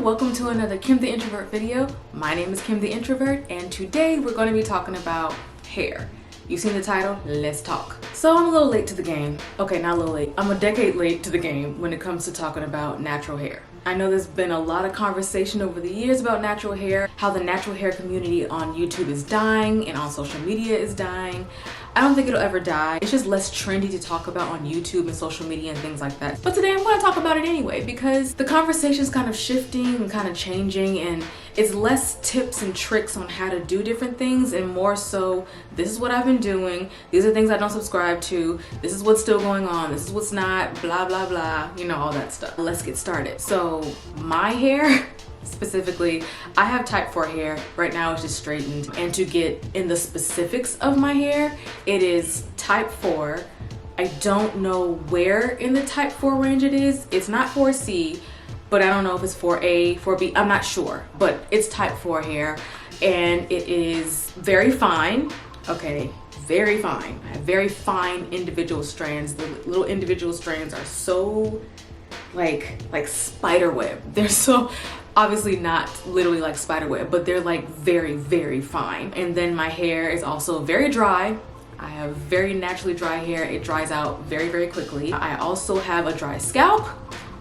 welcome to another Kim the Introvert video. My name is Kim the Introvert, and today we're going to be talking about hair. You've seen the title, let's talk. So I'm a little late to the game. Okay, not a little late. I'm a decade late to the game when it comes to talking about natural hair. I know there's been a lot of conversation over the years about natural hair, how the natural hair community on YouTube is dying and on social media is dying. I don't think it'll ever die. It's just less trendy to talk about on YouTube and social media and things like that. But today I'm going to talk about it anyway because the conversation's kind of shifting and kind of changing, and it's less tips and tricks on how to do different things and more so, this is what I've been doing, these are things I don't subscribe to, this is what's still going on, this is what's not, blah blah blah, you know, all that stuff. Let's get started. So my hair specifically, I have type 4 hair. Right now it's just straightened. And to get in the specifics of my hair, it is type 4. I don't know where in the type 4 range it is. It's not 4C, but I don't know if it's 4A, 4B, I'm not sure. But it's type 4 hair, and it is very fine, okay? Very fine. I have very fine individual strands. The little individual strands are so like spider web. They're so, obviously not literally like spider web, but they're like very, very fine. And then my hair is also very dry. I have very naturally dry hair. It dries out very, very quickly. I also have a dry scalp,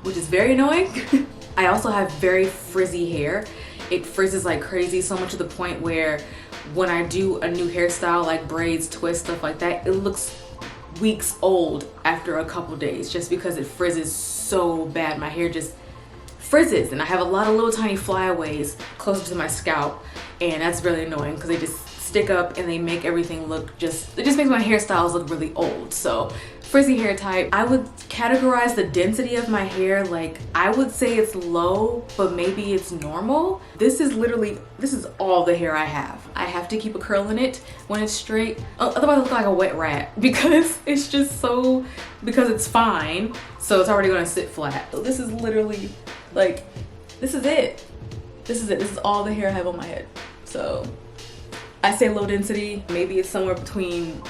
which is very annoying. I also have very frizzy hair. It frizzes like crazy, so much to the point where when I do a new hairstyle like braids, twists, stuff like that, it looks weeks old after a couple days just because it frizzes so bad. My hair just frizzes, and I have a lot of little tiny flyaways closer to my scalp, and that's really annoying because they just stick up and they make everything look it just makes my hairstyles look really old. So frizzy hair type. I would categorize the density of my hair, like I would say it's low, but maybe it's normal. This is all the hair I have. I have to keep a curl in it when it's straight, otherwise I look like a wet rat because it's just so, because it's fine, so it's already gonna sit flat. So this is literally like, this is it. This is all the hair I have on my head. So I say low density, maybe it's somewhere between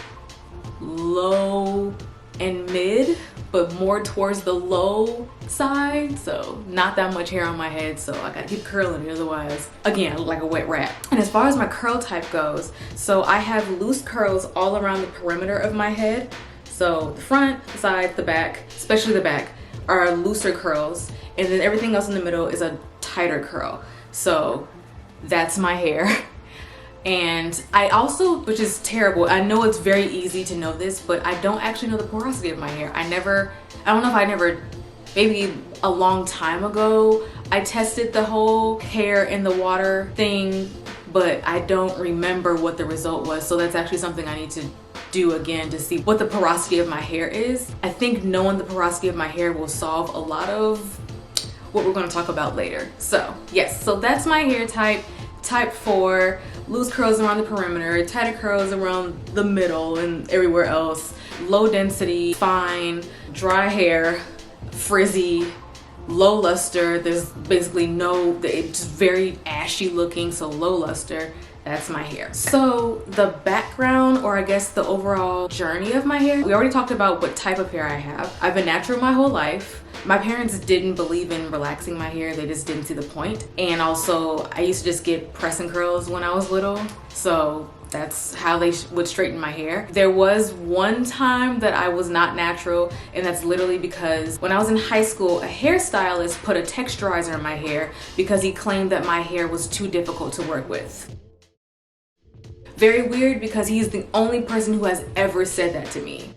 low and mid, but more towards the low side. So not that much hair on my head, so I gotta keep curling it, otherwise, again, I look like a wet rat. And as far as my curl type goes, so I have loose curls all around the perimeter of my head. So the front, the side, the back, especially the back, are looser curls, and then everything else in the middle is a tighter curl. So that's my hair. And I also, which is terrible, I know it's very easy to know this, but I don't actually know the porosity of my hair. I don't know if I never, maybe a long time ago, I tested the whole hair in the water thing, but I don't remember what the result was. So that's actually something I need to do again to see what the porosity of my hair is. I think knowing the porosity of my hair will solve a lot of what we're going to talk about later. So yes, so that's my hair type. Type 4, loose curls around the perimeter, tighter curls around the middle and everywhere else. Low density, fine, dry hair, frizzy, low luster. There's basically no, it's very ashy looking, so low luster. That's my hair. So the background, or I guess the overall journey of my hair, we already talked about what type of hair I have. I've been natural my whole life. My parents didn't believe in relaxing my hair. They just didn't see the point. And also I used to just get press and curls when I was little. So that's how they would straighten my hair. There was one time that I was not natural, and that's literally because when I was in high school, a hairstylist put a texturizer in my hair because he claimed that my hair was too difficult to work with. Very weird, because he's the only person who has ever said that to me.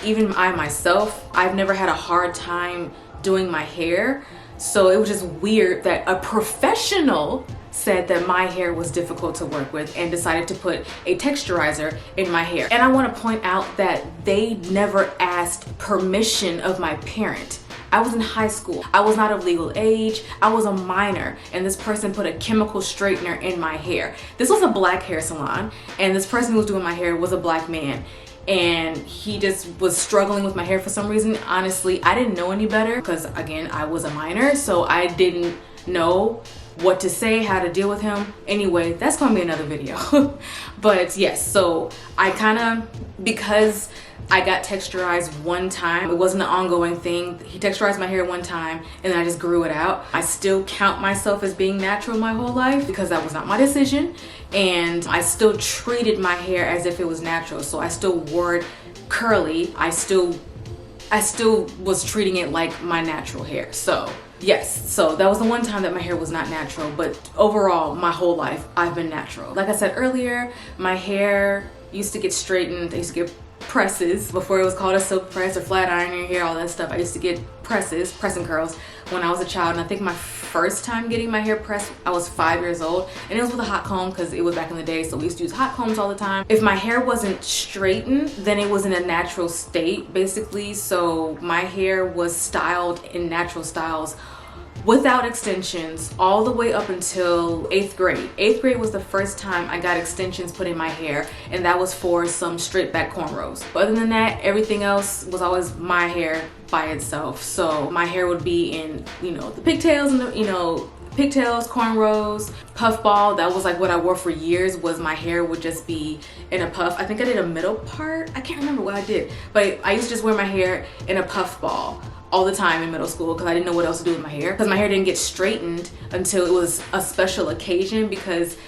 Even I myself, I've never had a hard time doing my hair, so it was just weird that a professional said that my hair was difficult to work with and decided to put a texturizer in my hair. And I want to point out that they never asked permission of my parent. I was in high school. I was not of legal age. I was a minor, and this person put a chemical straightener in my hair. This was a black hair salon, and this person who was doing my hair was a black man. And he just was struggling with my hair for some reason. Honestly, I didn't know any better because, again, I was a minor, so I didn't know what to say, how to deal with him. Anyway, that's gonna be another video. But yes, so I kind of, because I got texturized one time. It wasn't an ongoing thing. He texturized my hair one time and then I just grew it out. I still count myself as being natural my whole life because that was not my decision. And I still treated my hair as if it was natural. So I still wore it curly. I still was treating it like my natural hair. So yes, so that was the one time that my hair was not natural, but overall my whole life I've been natural. Like I said earlier, my hair used to get straightened. I used to get presses before it was called a silk press or flat iron your hair, all that stuff. I used to get presses, pressing curls when I was a child, and I think my first time getting my hair pressed I was 5 years old, and it was with a hot comb because it was back in the day, so we used to use hot combs all the time. If my hair wasn't straightened, then it was in a natural state basically, so my hair was styled in natural styles without extensions all the way up until 8th grade. 8th grade was the first time I got extensions put in my hair, and that was for some straight back cornrows. But other than that, everything else was always my hair by itself. So my hair would be in, you know, the pigtails and the, you know, pigtails, cornrows, puffball. That was like what I wore for years, was my hair would just be in a puff. I think I did a middle part. I can't remember what I did, but I used to just wear my hair in a puffball all the time in middle school because I didn't know what else to do with my hair, because my hair didn't get straightened until it was a special occasion, because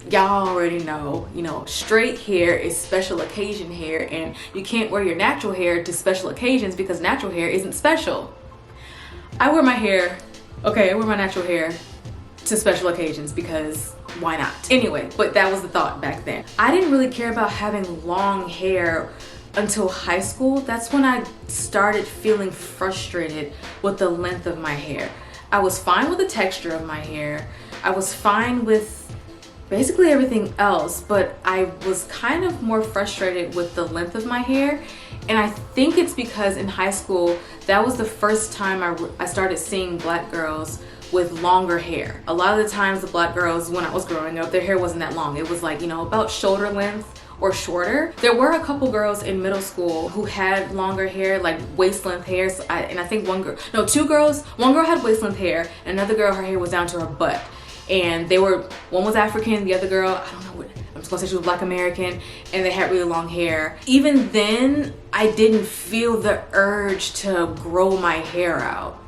y'all already know, you know, straight hair is special occasion hair, and you can't wear your natural hair to special occasions because natural hair isn't special. I wear my hair, okay, I wear my natural hair to special occasions because why not? Anyway, but that was the thought back then. I didn't really care about having long hair until high school. That's when I started feeling frustrated with the length of my hair. I was fine with the texture of my hair. I was fine with basically everything else, but I was kind of more frustrated with the length of my hair. And I think it's because in high school, that was the first time I started seeing black girls with longer hair. A lot of the times the black girls, when I was growing up, their hair wasn't that long. It was like, you know, about shoulder length or shorter. There were a couple girls in middle school who had longer hair, like waist length hair. So and I think two girls, one girl had waist length hair, and another girl, her hair was down to her butt. And one was African, the other girl, I don't know what, I'm just gonna say she was Black American, and they had really long hair. Even then, I didn't feel the urge to grow my hair out.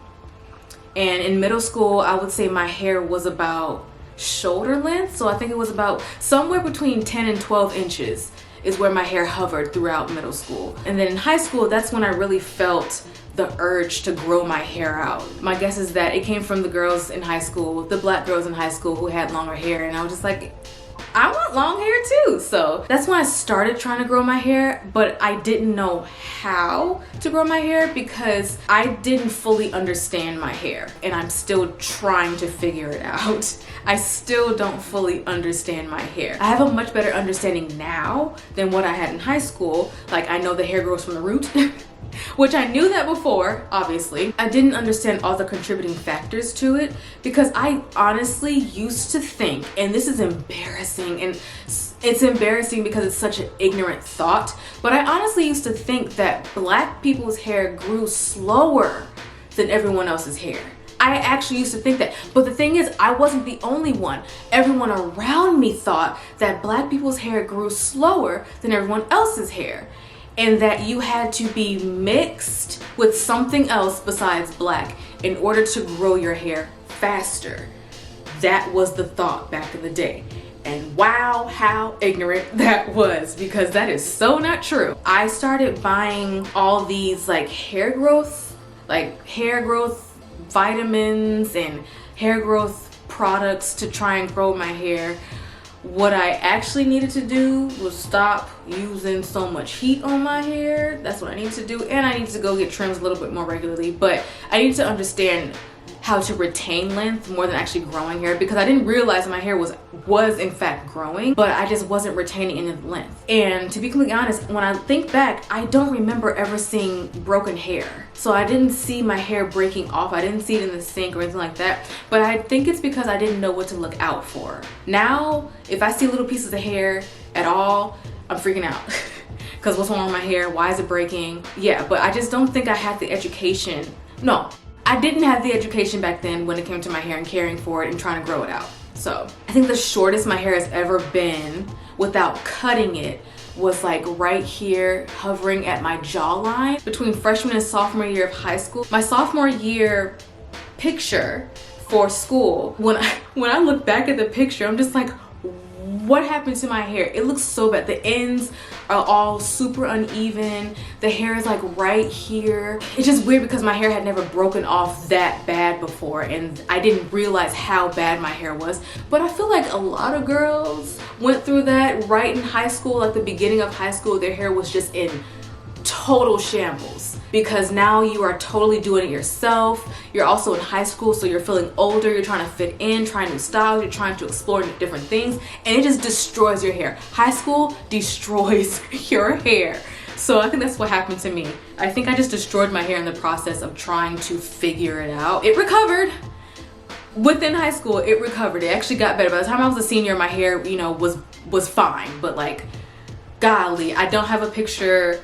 And in middle school, I would say my hair was about shoulder length, so I think it was about somewhere between 10 and 12 inches is where my hair hovered throughout middle school. And then in high school, that's when I really felt the urge to grow my hair out. My guess is that it came from the girls in high school, the black girls in high school who had longer hair, and I was just like, I want long hair too. So that's when I started trying to grow my hair, but I didn't know how to grow my hair because I didn't fully understand my hair, and I'm still trying to figure it out. I still don't fully understand my hair. I have a much better understanding now than what I had in high school. Like, I know the hair grows from the root, which I knew that before, obviously. I didn't understand all the contributing factors to it because I honestly used to think, and this is embarrassing, and it's embarrassing because it's such an ignorant thought, but I honestly used to think that black people's hair grew slower than everyone else's hair. I actually used to think that, but the thing is, I wasn't the only one. Everyone around me thought that black people's hair grew slower than everyone else's hair, and that you had to be mixed with something else besides black in order to grow your hair faster. That was the thought back in the day. And wow, how ignorant that was, because that is so not true. I started buying all these like hair growth vitamins and hair growth products to try and grow my hair. What I actually needed to do was stop using so much heat on my hair. That's what I need to do. And I need to go get trims a little bit more regularly. But I need to understand how to retain length more than actually growing hair, because I didn't realize my hair was in fact growing, but I just wasn't retaining any length. And to be completely honest, when I think back, I don't remember ever seeing broken hair. So I didn't see my hair breaking off. I didn't see it in the sink or anything like that. But I think it's because I didn't know what to look out for. Now, if I see little pieces of hair at all, I'm freaking out. Because what's wrong with my hair? Why is it breaking? Yeah, but I just don't think I had the education. No, I didn't have the education back then when it came to my hair and caring for it and trying to grow it out. So I think the shortest my hair has ever been without cutting it was like right here, hovering at my jawline between freshman and sophomore year of high school. My sophomore year picture for school, when I look back at the picture, I'm just like, what happened to my hair? It looks so bad. The ends are all super uneven. The hair is like right here. It's just weird because my hair had never broken off that bad before, and I didn't realize how bad my hair was. But I feel like a lot of girls went through that right in high school, like the beginning of high school. Their hair was just in total shambles because now you are totally doing it yourself. You're also in high school, so you're feeling older, you're trying to fit in, trying new styles, you're trying to explore different things, and it just destroys your hair. High school destroys your hair. So I think that's what happened to me. I think I just destroyed my hair in the process of trying to figure it out. It recovered. Within high school, it recovered. It actually got better. By the time I was a senior, my hair, you know, was fine. But like, golly, I don't have a picture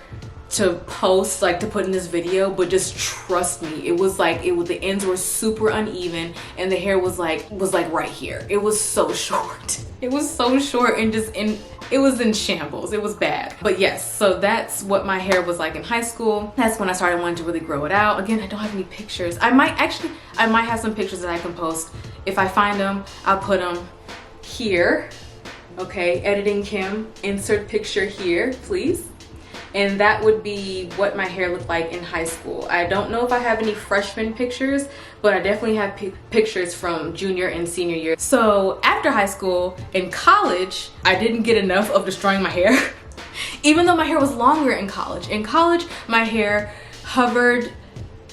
to post, like to put in this video, but just trust me, it was the ends were super uneven and the hair was like right here. It was so short. It was so short and it was in shambles. It was bad. But yes, so that's what my hair was like in high school. That's when I started wanting to really grow it out. Again, I don't have any pictures. I might have some pictures that I can post. If I find them, I'll put them here. Okay, editing Kim, insert picture here, please. And that would be what my hair looked like in high school. I don't know if I have any freshman pictures, but I definitely have pictures from junior and senior year. So after high school, in college, I didn't get enough of destroying my hair. Even though my hair was longer in college. In college, my hair hovered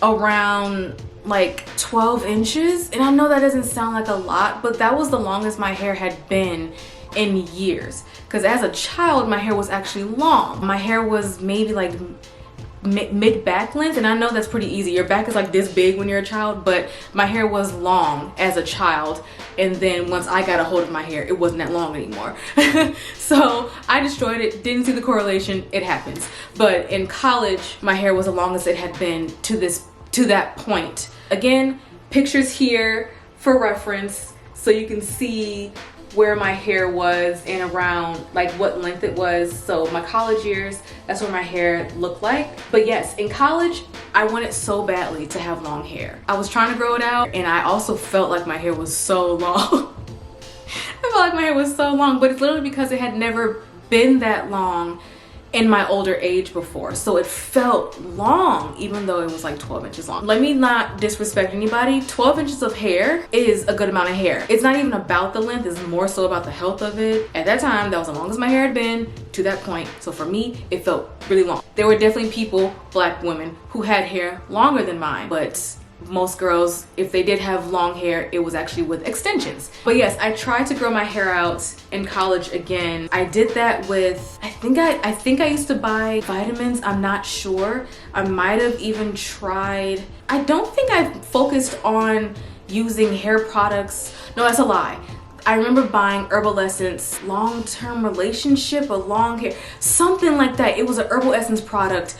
around like 12 inches. And I know that doesn't sound like a lot, but that was the longest my hair had been in years. Because as a child, my hair was actually long. My hair was maybe like mid back length, and I know that's pretty easy. Your back is like this big when you're a child, but my hair was long as a child, and then once I got a hold of my hair, it wasn't that long anymore. So I destroyed it, didn't see the correlation, it happens. But in college, my hair was the longest it had been to that point. Again, pictures here for reference so you can see where my hair was and around like what length it was. So my college years, that's what my hair looked like. But yes, in college, I wanted so badly to have long hair. I was trying to grow it out, and I also felt like my hair was so long. I felt like my hair was so long, but it's literally because it had never been that long in my older age before. So it felt long, even though it was like 12 inches long. Let me not disrespect anybody. 12 inches of hair is a good amount of hair. It's not even about the length, it's more so about the health of it. At that time, that was the longest my hair had been to that point. So for me, it felt really long. There were definitely people, black women, who had hair longer than mine, but most girls, if they did have long hair, it was actually with extensions. But yes, I tried to grow my hair out in college again. I did that with, I think I used to buy vitamins. I'm not sure. I might have even tried. I don't think I focused on using hair products. No, that's a lie. I remember buying Herbal Essence long-term relationship, a long hair, something like that. It was an Herbal Essence product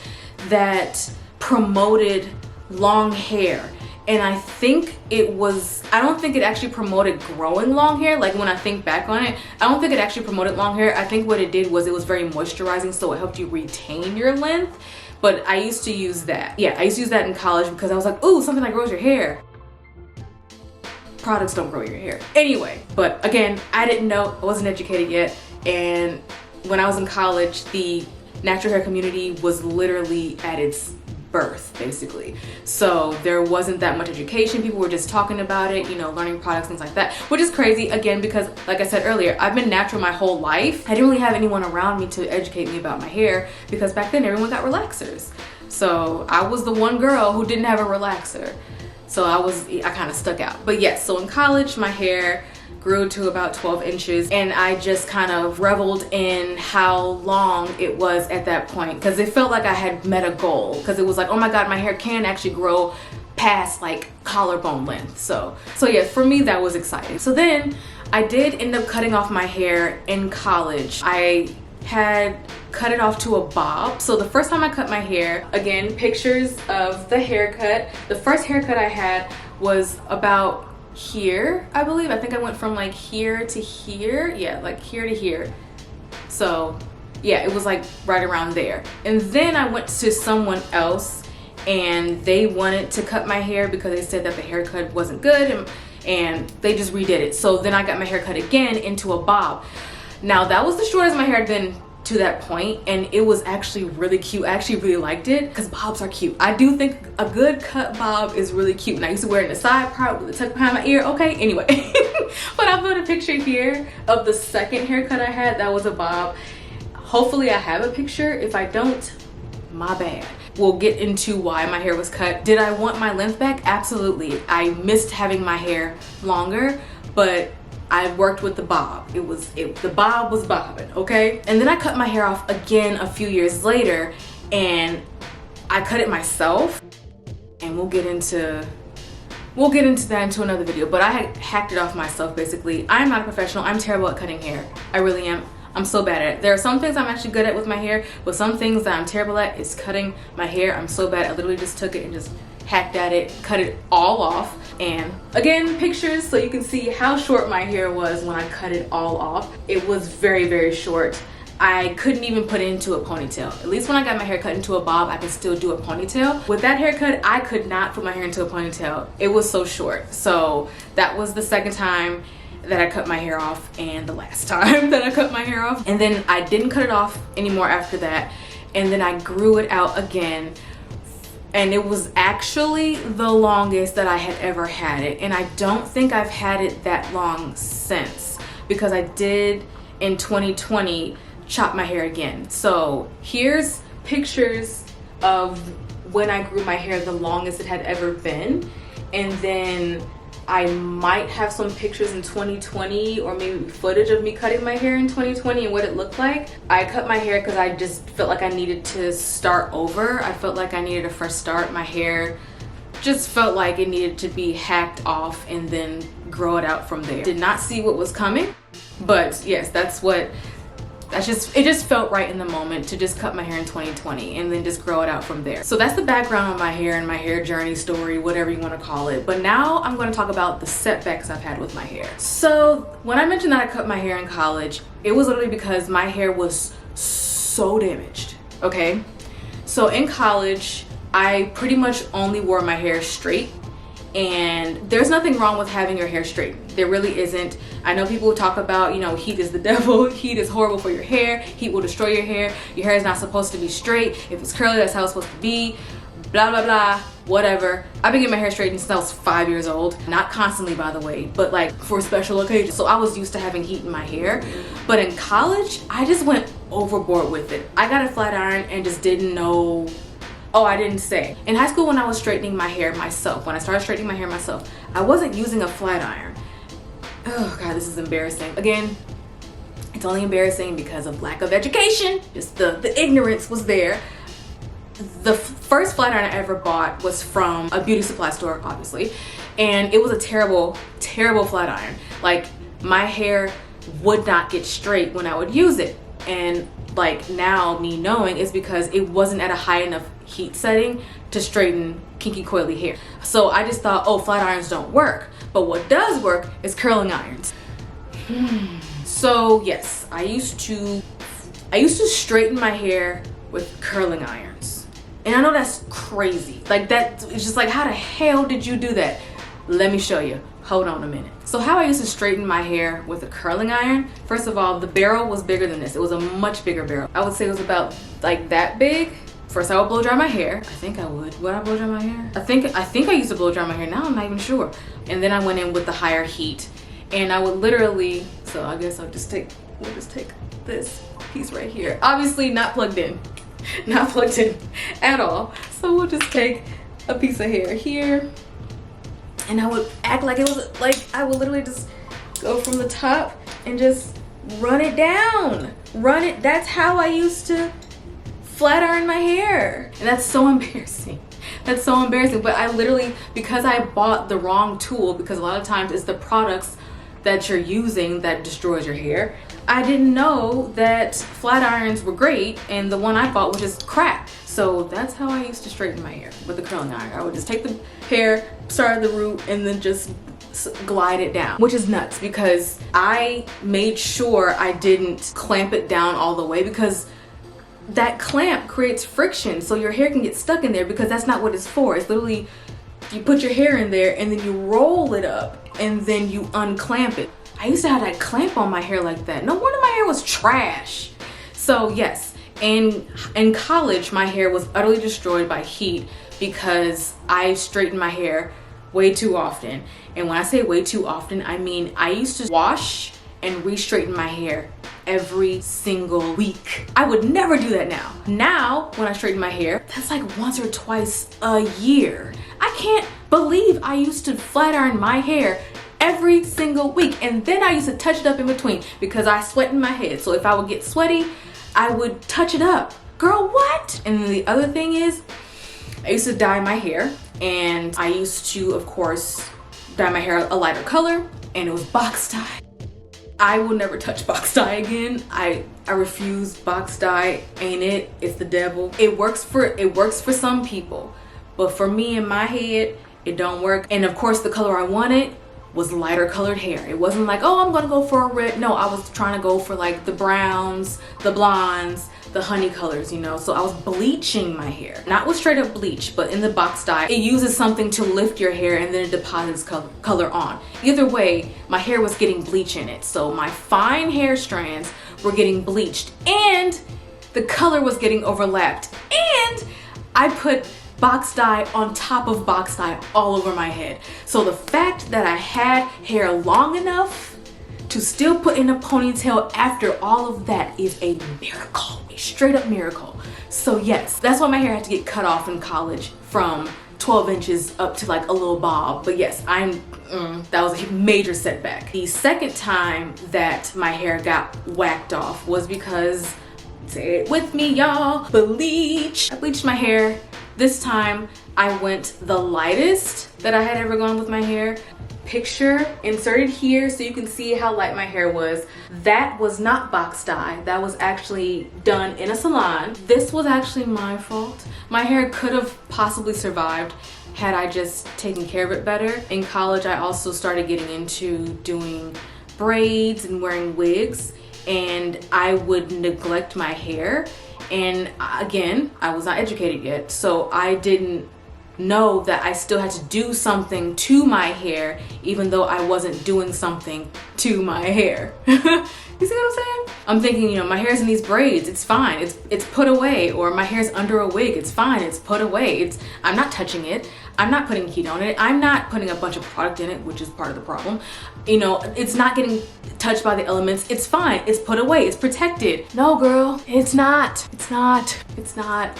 that promoted long hair, and I think it was, I don't think it actually promoted growing long hair. Like when I think back on it, I don't think it actually promoted long hair. I think what it did was it was very moisturizing, so it helped you retain your length. But I used to use that. Yeah, I used to use that in college because I was like, ooh, something that grows your hair. Products don't grow your hair. Anyway, but again, I didn't know, I wasn't educated yet, and when I was in college, the natural hair community was literally at its birth, basically. So there wasn't that much education. People were just talking about it, you know, learning products, things like that, which is crazy, again, because like I said earlier, I've been natural my whole life. I didn't really have anyone around me to educate me about my hair because back then everyone got relaxers. So I was the one girl who didn't have a relaxer. So I kind of stuck out. But yes, so in college, my hair grew to about 12 inches, and I just kind of reveled in how long it was at that point, because it felt like I had met a goal, because it was like, oh my god, my hair can actually grow past like collarbone length. So yeah, for me that was exciting. So then I did end up cutting off my hair in college. I had cut it off to a bob. So the first time I cut my hair, again, pictures of the haircut. The first haircut I had was about here, I believe. I think I went from like here to here. Yeah, like here to here. So Yeah, it was like right around there. And then I went to someone else and they wanted to cut my hair because they said that the haircut wasn't good, and they just redid it. So then I got my hair cut again into a bob. Now that was the shortest my hair had been to that point, and it was actually really cute. I actually really liked it because bobs are cute. I do think a good cut bob is really cute, and I used to wear it in the side part with the tuck behind my ear. Okay, anyway. But I put a picture here of the second haircut I had that was a bob. Hopefully I have a picture. If I don't, my bad. We'll get into why my hair was cut. Did I want my length back? Absolutely. I missed having my hair longer, but I worked with the bob. The bob was bobbing, okay? And then I cut my hair off again a few years later, and I cut it myself. And we'll get into that into another video, but I had hacked it off myself basically. I'm not a professional. I'm terrible at cutting hair. I really am. I'm so bad at it. There are some things I'm actually good at with my hair, but some things that I'm terrible at is cutting my hair. I'm so bad. I literally just took it and just hacked at it, cut it all off. And again, pictures so you can see how short my hair was when I cut it all off. It was very, very short. I couldn't even put it into a ponytail. At least when I got my hair cut into a bob, I could still do a ponytail. With that haircut, I could not put my hair into a ponytail. It was so short. So that was the second time that I cut my hair off, and the last time that I cut my hair off. And then I didn't cut it off anymore after that. And then I grew it out again. And it was actually the longest that I had ever had it. And I don't think I've had it that long since, because I did in 2020 chop my hair again. So here's pictures of when I grew my hair the longest it had ever been. And then I might have some pictures in 2020, or maybe footage of me cutting my hair in 2020 and what it looked like. I cut my hair because I just felt like I needed to start over. I felt like I needed a fresh start. My hair just felt like it needed to be hacked off and then grow it out from there. Did not see what was coming, but yes, it just felt right in the moment to just cut my hair in 2020 and then just grow it out from there. So that's the background on my hair and my hair journey story, whatever you want to call it. But now I'm going to talk about the setbacks I've had with my hair. So when I mentioned that I cut my hair in college, it was literally because my hair was so damaged, okay? So in college, I pretty much only wore my hair straight. And there's nothing wrong with having your hair straight. There really isn't. I know people talk about, you know, heat is the devil. Heat is horrible for your hair. Heat will destroy your hair. Your hair is not supposed to be straight. If it's curly, that's how it's supposed to be. Blah, blah, blah, whatever. I've been getting my hair straightened since I was 5 years old. Not constantly, by the way, but like for special occasions. So I was used to having heat in my hair. But in college, I just went overboard with it. I got a flat iron and just didn't know. Oh, I didn't say. In high school, when I was straightening my hair myself, when I started straightening my hair myself, I wasn't using a flat iron. Oh God, this is embarrassing. Again, it's only embarrassing because of lack of education. Just the ignorance was there. The first flat iron I ever bought was from a beauty supply store, obviously. And it was a terrible, terrible flat iron. Like, my hair would not get straight when I would use it. And like now, me knowing, is because it wasn't at a high enough heat setting to straighten kinky coily hair. So I just thought, oh, flat irons don't work. But what does work is curling irons. So yes, I used to straighten my hair with curling irons. And I know that's crazy. Like, that, it's just like, how the hell did you do that? Let me show you. Hold on a minute. So how I used to straighten my hair with a curling iron, first of all, the barrel was bigger than this. It was a much bigger barrel. I would say it was about like that big. First I would blow dry my hair. I think I would. Would I blow dry my hair? I think I used to blow dry my hair. Now I'm not even sure. And then I went in with the higher heat. And I would literally, so I guess we'll just take this piece right here. Obviously not plugged in. Not plugged in at all. So we'll just take a piece of hair here. And I would act like it was like, I would literally just go from the top and just run it down. Run it. That's how I used to flat iron my hair. And that's so embarrassing. That's so embarrassing. But I literally, because I bought the wrong tool, because a lot of times it's the products that you're using that destroys your hair, I didn't know that flat irons were great and the one I bought was just crap. So that's how I used to straighten my hair, with the curling iron. I would just take the hair, start at the root, and then just glide it down, which is nuts because I made sure I didn't clamp it down all the way, because that clamp creates friction, so your hair can get stuck in there, because that's not what it's for. It's literally, you put your hair in there and then you roll it up and then you unclamp it. I used to have that clamp on my hair like that. No wonder my hair was trash. So yes, in college, my hair was utterly destroyed by heat because I straightened my hair way too often. And when I say way too often, I mean I used to wash and re-straighten my hair every single week. I would never do that now. Now, when I straighten my hair, that's like once or twice a year. I can't believe I used to flat iron my hair every single week, and then I used to touch it up in between because I sweat in my head. So if I would get sweaty, I would touch it up. Girl, what? And then the other thing is, I used to dye my hair, and I used to, of course, dye my hair a lighter color, and it was box dye. I will never touch box dye again. I refuse box dye. Ain't it? It's the devil. It works for some people, but for me, in my head, it don't work. And of course, the color I wanted was lighter colored hair. It wasn't like, oh, I'm gonna go for a red. No, I was trying to go for like the browns, the blondes, the honey colors, you know. So I was bleaching my hair, not with straight up bleach, but in the box dye. It uses something to lift your hair and then it deposits color on. Either way, my hair was getting bleach in it. So my fine hair strands were getting bleached and the color was getting overlapped. And I put box dye on top of box dye all over my head. So the fact that I had hair long enough to still put in a ponytail after all of that is a miracle, a straight up miracle. So yes, that's why my hair had to get cut off in college from 12 inches up to like a little bob. But yes, that was a major setback. The second time that my hair got whacked off was because, say it with me y'all, bleach. I bleached my hair. This time I went the lightest that I had ever gone with my hair. Picture inserted here so you can see how light my hair was. That was not box dye. That was actually done in a salon. This was actually my fault. My hair could have possibly survived had I just taken care of it better. In college, I also started getting into doing braids and wearing wigs, and I would neglect my hair. And again, I was not educated yet, so I didn't know that I still had to do something to my hair even though I wasn't doing something to my hair. You see what I'm saying? I'm thinking, you know, my hair's in these braids, it's fine, it's put away. Or my hair's under a wig, it's fine, it's put away. I'm not touching it, I'm not putting heat on it, I'm not putting a bunch of product in it, which is part of the problem. You know, it's not getting touched by the elements, it's fine, it's put away, it's protected. No girl, it's not.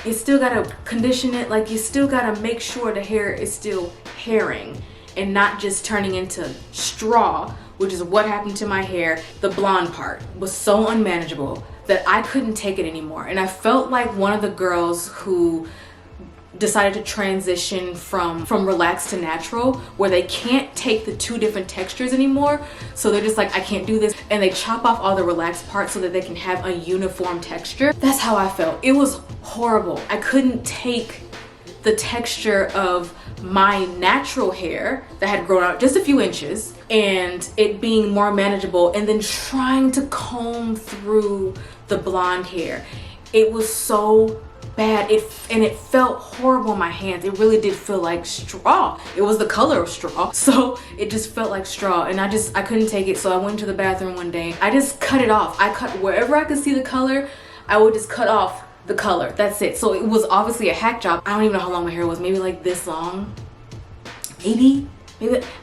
You still gotta condition it, like you still gotta make sure the hair is still hairing and not just turning into straw, which is what happened to my hair. The blonde part was so unmanageable that I couldn't take it anymore. And I felt like one of the girls who decided to transition from relaxed to natural, where they can't take the two different textures anymore. So they're just like, I can't do this. And they chop off all the relaxed parts so that they can have a uniform texture. That's how I felt. It was horrible. I couldn't take the texture of my natural hair that had grown out just a few inches and it being more manageable, and then trying to comb through the blonde hair. It was so bad. It felt horrible in my hands. It really did feel like straw. It was the color of straw, so it just felt like straw, and I couldn't take it. So I went to the bathroom one day. I just cut it off. I cut wherever I could see the color. I would just cut off the color. That's it. So it was obviously a hack job. I don't even know how long my hair was. Maybe like this long. Maybe.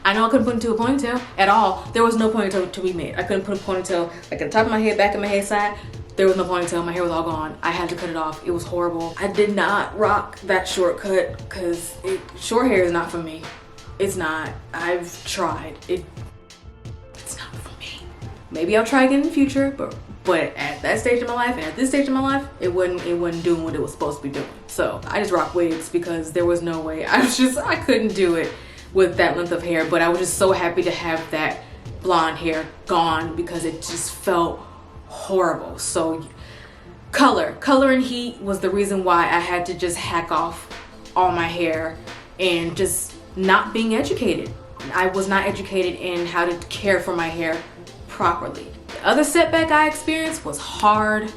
I know I couldn't put it into a ponytail at all. There was no ponytail to be made. I couldn't put a ponytail like at the top of my head, back of my head side. There was no ponytail. My hair was all gone. I had to cut it off. It was horrible. I did not rock that shortcut because short hair is not for me. It's not. I've tried. It's not for me. Maybe I'll try again in the future, but at that stage of my life and at this stage of my life, it wasn't doing what it was supposed to be doing. So I just rock wigs because there was no way. I couldn't do it with that length of hair, but I was just so happy to have that blonde hair gone because it just felt horrible. So color and heat was the reason why I had to just hack off all my hair, and just not being educated. I was not educated in how to care for my hair properly. The other setback I experienced was hard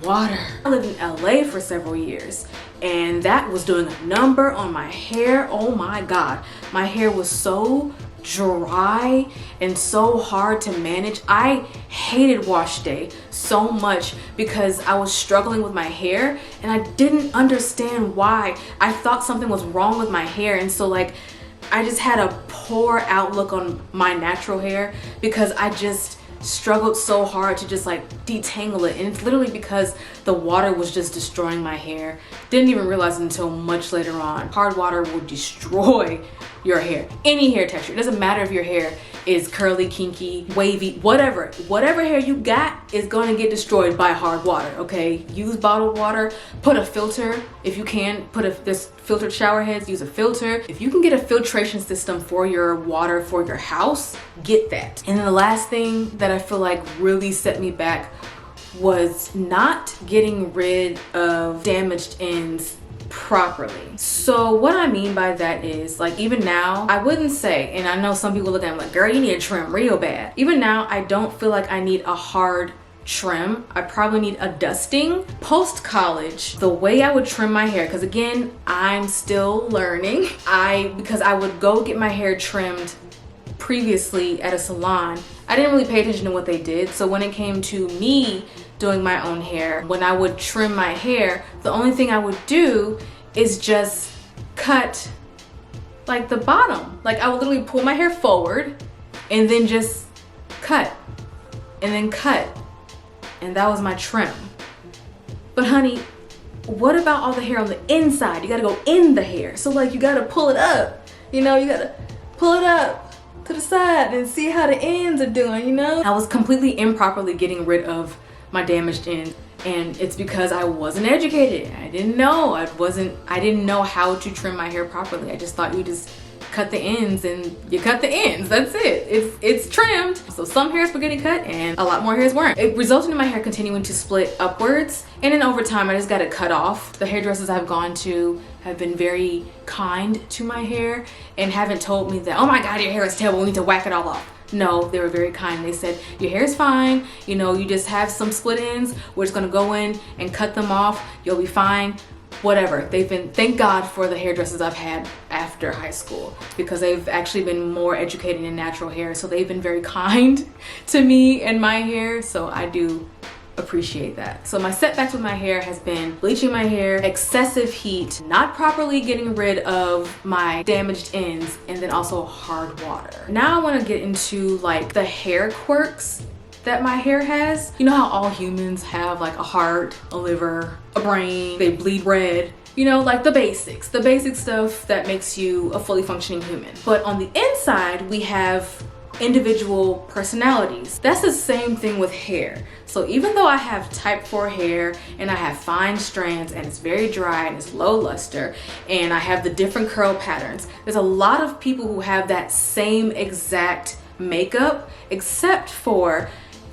water. I lived in LA for several years, and that was doing a number on my hair. Oh my God, my hair was so dry and so hard to manage. I hated wash day so much because I was struggling with my hair and I didn't understand why. I thought something was wrong with my hair, and so like I just had a poor outlook on my natural hair because I just struggled so hard to just like detangle it, and it's literally because the water was just destroying my hair. Didn't even realize until much later on. Hard water will destroy your hair, any hair texture. It doesn't matter if your hair is curly, kinky, wavy, whatever hair you got is going to get destroyed by hard water. Okay, use bottled water, put a filter if you can, this filtered shower heads, use a filter. If you can get a filtration system for your water for your house, get that. And then the last thing that I feel like really set me back was not getting rid of damaged ends properly. So what I mean by that is, like, even now, I wouldn't say, and I know some people look at me like, girl, you need a trim real bad. Even now, I don't feel like I need a hard trim. I probably need a dusting. Post-college, the way I would trim my hair, because again, I'm still learning, because I would go get my hair trimmed previously at a salon, I didn't really pay attention to what they did. So when it came to me doing my own hair, when I would trim my hair, the only thing I would do is just cut like the bottom. Like I would literally pull my hair forward and then just cut and then cut. And that was my trim. But honey, what about all the hair on the inside? You gotta go in the hair. So like you gotta pull it up, you know, you gotta pull it up to the side and see how the ends are doing, you know? I was completely improperly getting rid of my damaged ends, and it's because I wasn't educated. I didn't know. I didn't know how to trim my hair properly. I just thought you just cut the ends and you cut the ends. That's it. It's trimmed. So some hairs were getting cut and a lot more hairs weren't. It resulted in my hair continuing to split upwards, and then over time I just got it cut off. The hairdressers I've gone to have been very kind to my hair and haven't told me that, oh my God, your hair is terrible, we need to whack it all off. No, they were very kind. They said, your hair is fine. You know, you just have some split ends. We're just gonna go in and cut them off. You'll be fine. Whatever. Thank God for the hairdressers I've had after high school, because they've actually been more educated in natural hair. So they've been very kind to me and my hair. So I do appreciate that. So my setbacks with my hair has been bleaching my hair, excessive heat, not properly getting rid of my damaged ends, and then also hard water. Now I want to get into like the hair quirks that my hair has. You know how all humans have like a heart, a liver, a brain, they bleed red, you know, like the basic stuff that makes you a fully functioning human. But on the inside, we have individual personalities. That's the same thing with hair. So even though I have type 4 hair and I have fine strands and it's very dry and it's low luster and I have the different curl patterns, there's a lot of people who have that same exact makeup, except for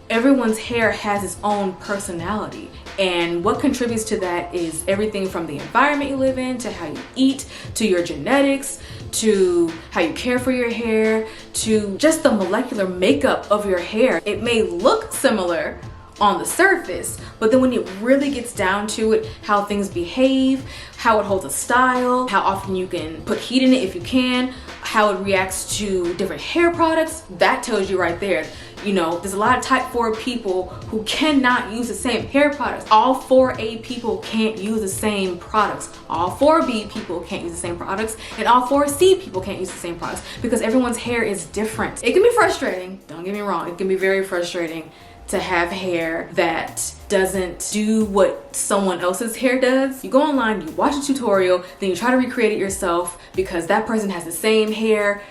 everyone's hair has its own personality. And what contributes to that is everything from the environment you live in, to how you eat, to your genetics, to how you care for your hair, to just the molecular makeup of your hair. It may look similar on the surface, but then when it really gets down to it, how things behave, how it holds a style, how often you can put heat in it if you can, how it reacts to different hair products, that tells you right there. You know, there's a lot of type 4 people who cannot use the same hair products. All 4A people can't use the same products. All 4B people can't use the same products. And all 4C people can't use the same products because everyone's hair is different. It can be frustrating, don't get me wrong. It can be very frustrating to have hair that doesn't do what someone else's hair does. You go online, you watch a tutorial, then you try to recreate it yourself because that person has the same hair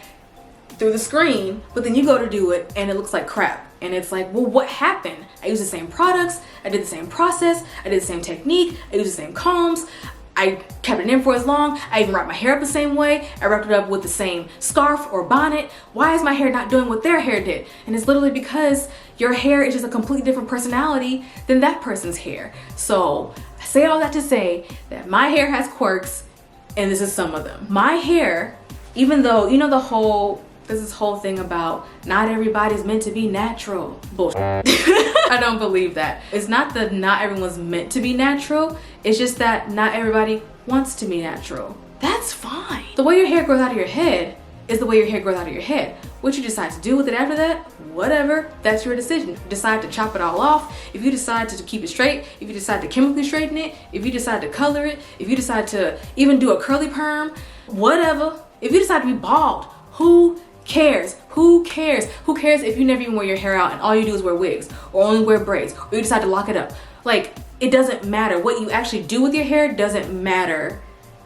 through the screen, but then you go to do it and it looks like crap. And it's like, well, what happened? I used the same products, I did the same process, I did the same technique, I used the same combs, I kept it in for as long, I even wrapped my hair up the same way, I wrapped it up with the same scarf or bonnet. Why is my hair not doing what their hair did? And it's literally because your hair is just a completely different personality than that person's hair. So I say all that to say that my hair has quirks, and this is some of them. My hair, even though, you know, the whole there's this whole thing about not everybody's meant to be natural. Bullshit. I don't believe that. It's not that not everyone's meant to be natural. It's just that not everybody wants to be natural. That's fine. The way your hair grows out of your head is the way your hair grows out of your head. What you decide to do with it after that, whatever, that's your decision. If you decide to chop it all off, if you decide to keep it straight, if you decide to chemically straighten it, if you decide to color it, if you decide to even do a curly perm, whatever. If you decide to be bald, who cares? Who cares? Who cares if you never even wear your hair out and all you do is wear wigs or only wear braids or you decide to lock it up? Like, it doesn't matter. What you actually do with your hair doesn't matter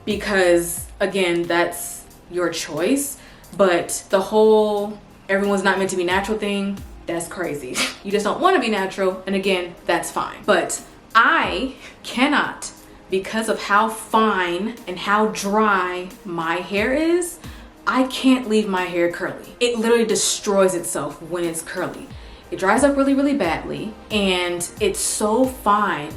because, again, that's your choice. But the whole everyone's not meant to be natural thing, that's crazy. You just don't want to be natural, and again, that's fine. But I cannot, because of how fine and how dry my hair is, I can't leave my hair curly. It literally destroys itself when it's curly. It dries up really, really badly, and it's so fine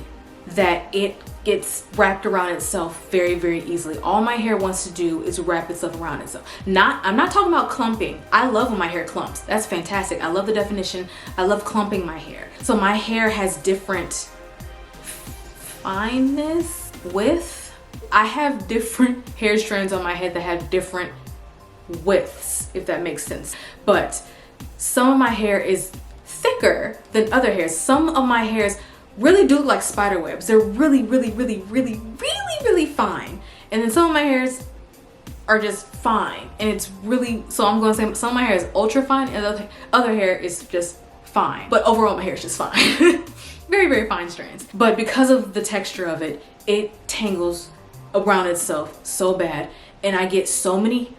that it gets wrapped around itself very, very easily. All my hair wants to do is wrap itself around itself. I'm not talking about clumping. I love when my hair clumps. That's fantastic. I love the definition. I love clumping my hair. So my hair has different fineness, width. I have different hair strands on my head that have different widths, if that makes sense. But some of my hair is thicker than other hairs. Some of my hairs really do look like spider webs. They're really, really, really, really, really, really fine. And then some of my hairs are just fine. And it's really, so I'm gonna say some of my hair is ultra fine and the other hair is just fine. But overall my hair is just fine. Very, very fine strands. But because of the texture of it, it tangles around itself so bad. And I get so many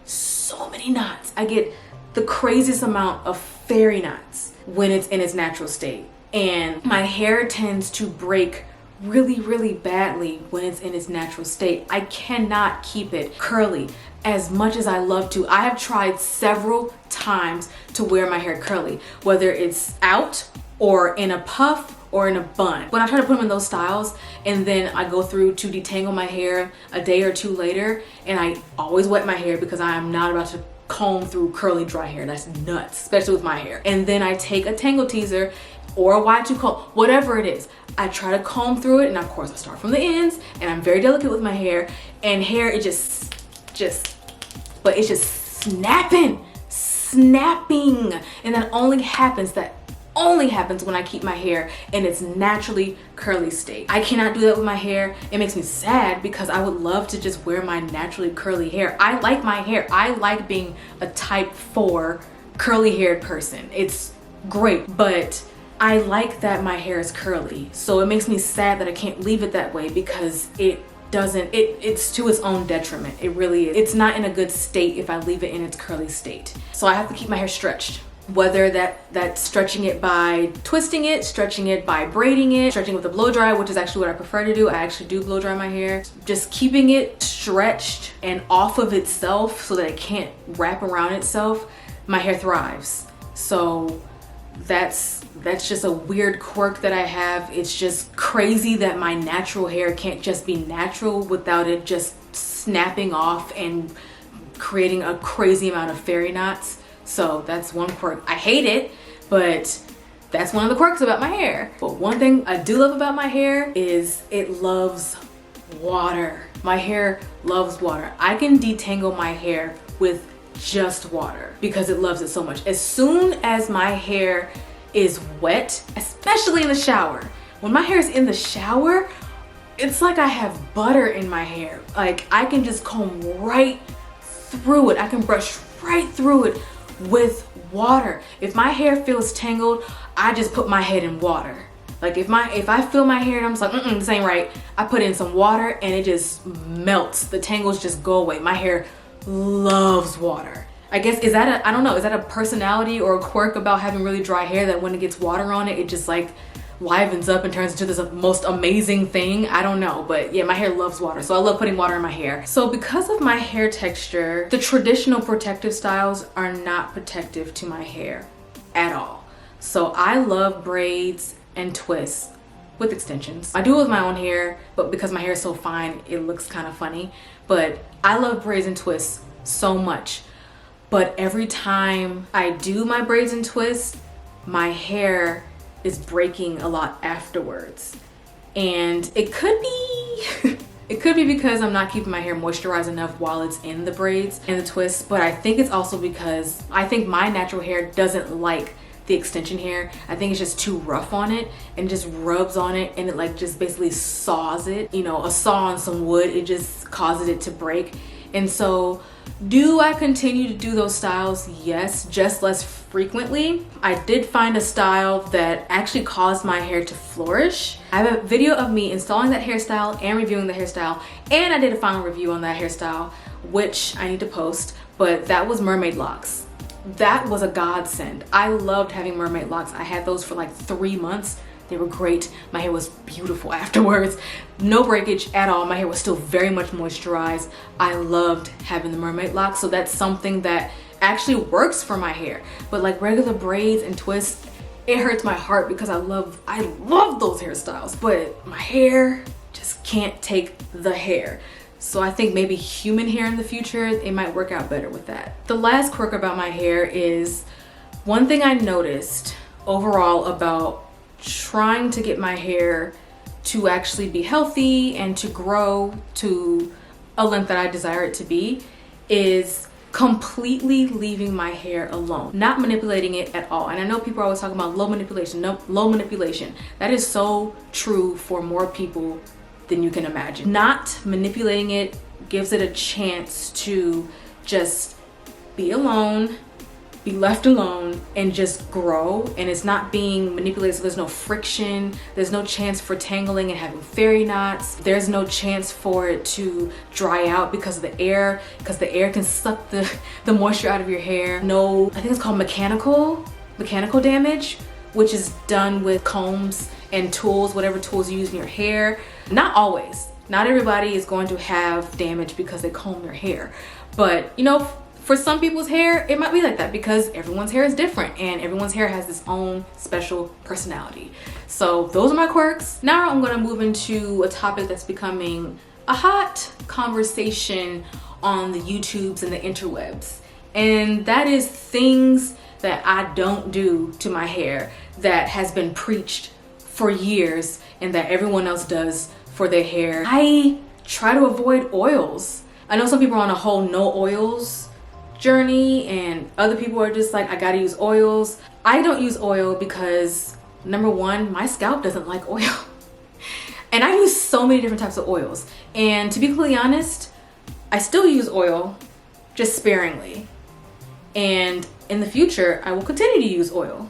knots. I get the craziest amount of fairy knots when it's in its natural state. And my hair tends to break really, really badly when it's in its natural state. I cannot keep it curly as much as I love to. I have tried several times to wear my hair curly, whether it's out or in a puff or in a bun. When I try to put them in those styles and then I go through to detangle my hair a day or two later, and I always wet my hair because I am not about to comb through curly dry hair. That's nuts, especially with my hair. And then I take a tangle teaser or a Y2 comb, whatever it is. I try to comb through it, and of course I start from the ends, and I'm very delicate with my hair, and hair, it just, but it's just snapping, and that only happens when I keep my hair in its naturally curly state. I cannot do that with my hair. It makes me sad because I would love to just wear my naturally curly hair. I like my hair. I like being a type 4 curly haired person. It's great, but I like that my hair is curly. So it makes me sad that I can't leave it that way because it's to its own detriment. It really is. It's not in a good state if I leave it in its curly state. So I have to keep my hair stretched. Whether that's stretching it by twisting it, stretching it by braiding it, stretching with a blow dry, which is actually what I prefer to do. I actually do blow dry my hair. Just keeping it stretched and off of itself so that it can't wrap around itself, my hair thrives. So that's just a weird quirk that I have. It's just crazy that my natural hair can't just be natural without it just snapping off and creating a crazy amount of fairy knots. So that's one quirk. I hate it, but that's one of the quirks about my hair. But one thing I do love about my hair is it loves water. My hair loves water. I can detangle my hair with just water because it loves it so much. As soon as my hair is wet, especially in the shower, when my hair is in the shower, it's like I have butter in my hair. Like I can just comb right through it. I can brush right through it with water. If my hair feels tangled, I just put my head in water. Like if I feel my hair and I'm just like, this ain't right, I put in some water and it just melts. The tangles just go away. My hair loves water. I guess, I don't know, is that a personality or a quirk about having really dry hair that when it gets water on it, it just like livens up and turns into this most amazing thing? I don't know, but yeah, my hair loves water, so I love putting water in my hair. So because of my hair texture, the traditional protective styles are not protective to my hair at all. So I love braids and twists with extensions. I do it with my own hair, but because my hair is so fine, it looks kind of funny. But I love braids and twists so much. but every time I do my braids and twists, my hair is breaking a lot afterwards. And it could be it could be because I'm not keeping my hair moisturized enough while it's in the braids and the twists, but I think it's also because I think my natural hair doesn't like the extension hair. I think it's just too rough on it and just rubs on it, and it like just basically saws it. You know, a saw on some wood, it just causes it to break. And so do I continue to do those styles? Yes, just less frequently. I did find a style that actually caused my hair to flourish. I have a video of me installing that hairstyle and reviewing the hairstyle, and I did a final review on that hairstyle, which I need to post, but that was mermaid locks. That was a godsend. I loved having mermaid locks. I had those for like 3 months. They were great. My hair was beautiful afterwards. No breakage at all. My hair was still very much moisturized. I loved having the mermaid locks. So that's something that actually works for my hair. But like regular braids and twists, it hurts my heart because I love those hairstyles. But my hair just can't take the hair. So I think maybe human hair in the future, it might work out better with that. The last quirk about my hair is one thing I noticed overall about trying to get my hair to actually be healthy and to grow to a length that I desire it to be is completely leaving my hair alone, not manipulating it at all. And I know people are always talking about low manipulation. No, low manipulation. That is so true for more people than you can imagine. Not manipulating it gives it a chance to just be alone, be left alone, and just grow. And it's not being manipulated, so there's no friction, there's no chance for tangling and having fairy knots, there's no chance for it to dry out because of the air, because the air can suck the moisture out of your hair. No, I think it's called mechanical damage, which is done with combs and tools, whatever tools you use in your hair. Not always. Not everybody is going to have damage because they comb their hair, but you know, for some people's hair, it might be like that because everyone's hair is different and everyone's hair has its own special personality. So those are my quirks. Now I'm gonna move into a topic that's becoming a hot conversation on the YouTubes and the interwebs. And that is things that I don't do to my hair that has been preached for years and that everyone else does for their hair. I try to avoid oils. I know some people are on a whole no oils journey and other people are just like, I gotta use oils. I don't use oil because number one, my scalp doesn't like oil. And I use so many different types of oils. And to be completely honest, I still use oil, just sparingly. And in the future, I will continue to use oil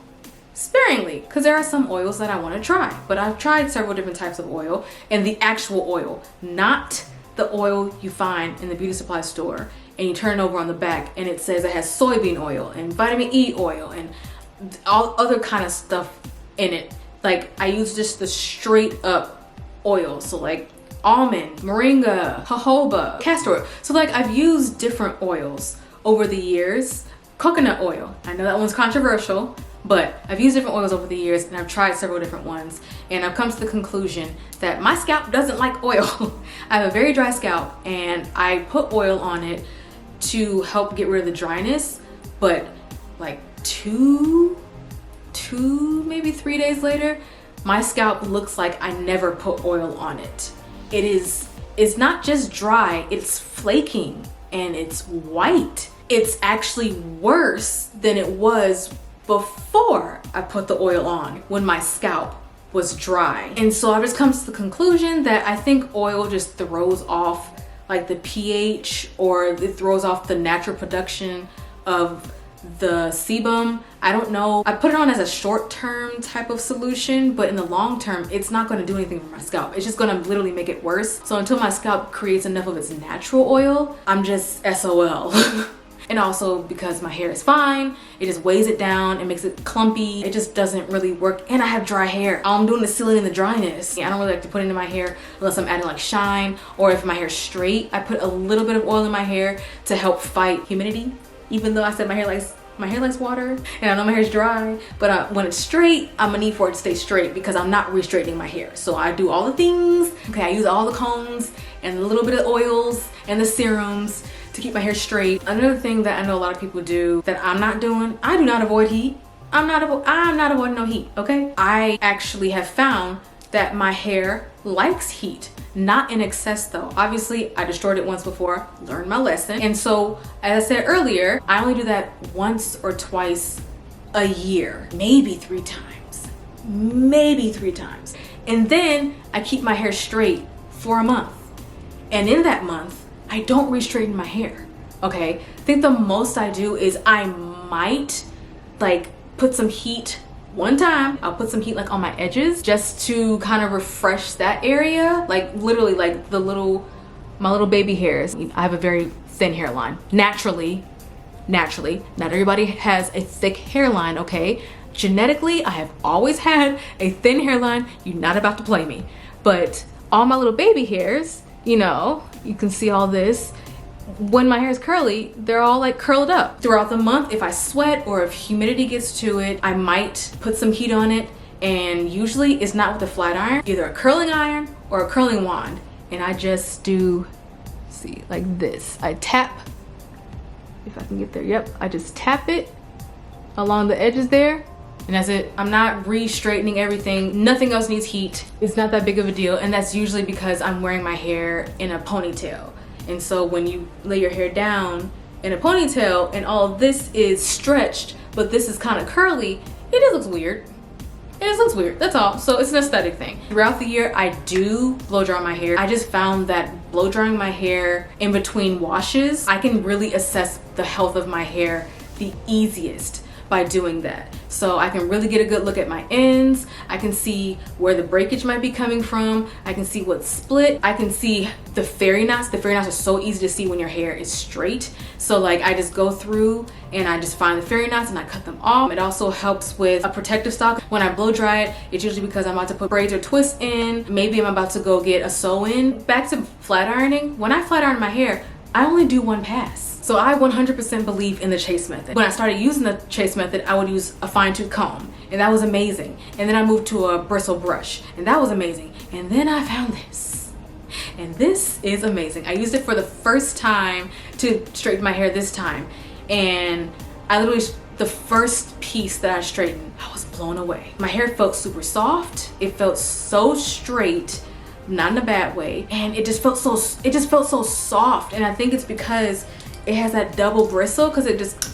sparingly because there are some oils that I want to try. But I've tried several different types of oil, and the actual oil, not the oil you find in the beauty supply store and you turn it over on the back and it says it has soybean oil and vitamin E oil and all other kind of stuff in it. Like I use just the straight up oil. So like almond, moringa, jojoba, castor oil. So like I've used different oils over the years. Coconut oil, I know that one's controversial, but I've used different oils over the years and I've tried several different ones, and I've come to the conclusion that my scalp doesn't like oil. I have a very dry scalp and I put oil on it to help get rid of the dryness, but like two, maybe 3 days later, my scalp looks like I never put oil on it. It's not just dry, it's flaking and it's white. It's actually worse than it was before I put the oil on when my scalp was dry. And so I've just come to the conclusion that I think oil just throws off like the pH, or it throws off the natural production of the sebum. I don't know. I put it on as a short-term type of solution, but in the long term, it's not going to do anything for my scalp. It's just going to literally make it worse. So until my scalp creates enough of its natural oil, I'm just SOL. And also because my hair is fine, it just weighs it down, it makes it clumpy, it just doesn't really work. And I have dry hair. All I'm doing is sealing in the dryness. I don't really like to put it in my hair unless I'm adding like shine, or if my hair's straight, I put a little bit of oil in my hair to help fight humidity. Even though I said my hair likes water, and I know my hair's dry, but when it's straight, I'm gonna need for it to stay straight because I'm not re-straightening my hair. So I do all the things. Okay, I use all the combs and a little bit of oils and the serums to keep my hair straight. Another thing that I know a lot of people do that I'm not doing, I do not avoid heat. I'm not avoiding no heat, okay? I actually have found that my hair likes heat, not in excess though. Obviously, I destroyed it once before, learned my lesson. And so, as I said earlier, I only do that once or twice a year, maybe 3 times, maybe 3 times. And then I keep my hair straight for a month. And in that month, I don't re-straighten my hair, okay? I think the most I do is I might like put some heat one time. I'll put some heat like on my edges just to kind of refresh that area. Like literally like my little baby hairs. I have a very thin hairline. Naturally, not everybody has a thick hairline, okay? Genetically, I have always had a thin hairline. You're not about to play me. But all my little baby hairs, you know, you can see all this. When my hair is curly, they're all like curled up. Throughout the month, if I sweat or if humidity gets to it, I might put some heat on it. And usually it's not with a flat iron, either a curling iron or a curling wand. And I just do, see, like this. I tap, if I can get there, yep. I just tap it along the edges there. And that's it. I'm not re-straightening everything. Nothing else needs heat. It's not that big of a deal. And that's usually because I'm wearing my hair in a ponytail. And so when you lay your hair down in a ponytail and all of this is stretched, but this is kind of curly, it just looks weird. It just looks weird, that's all. So it's an aesthetic thing. Throughout the year, I do blow dry my hair. I just found that blow drying my hair in between washes, I can really assess the health of my hair the easiest by doing that. So I can really get a good look at my ends. I can see where the breakage might be coming from. I can see what's split. I can see the fairy knots. The fairy knots are so easy to see when your hair is straight. So like I just go through and I just find the fairy knots and I cut them off. It also helps with a protective stock. When I blow dry it, it's usually because I'm about to put braids or twists in. Maybe I'm about to go get a sew in. Back to flat ironing. When I flat iron my hair, I only do 1 pass. So I 100% believe in the chase method. When I started using the chase method, I would use a fine tooth comb and that was amazing. And then I moved to a bristle brush and that was amazing. And then I found this. And this is amazing. I used it for the first time to straighten my hair this time. And I literally, the first piece that I straightened, I was blown away. My hair felt super soft. It felt so straight, not in a bad way. And it just felt so soft. And I think it's because it has that double bristle because it just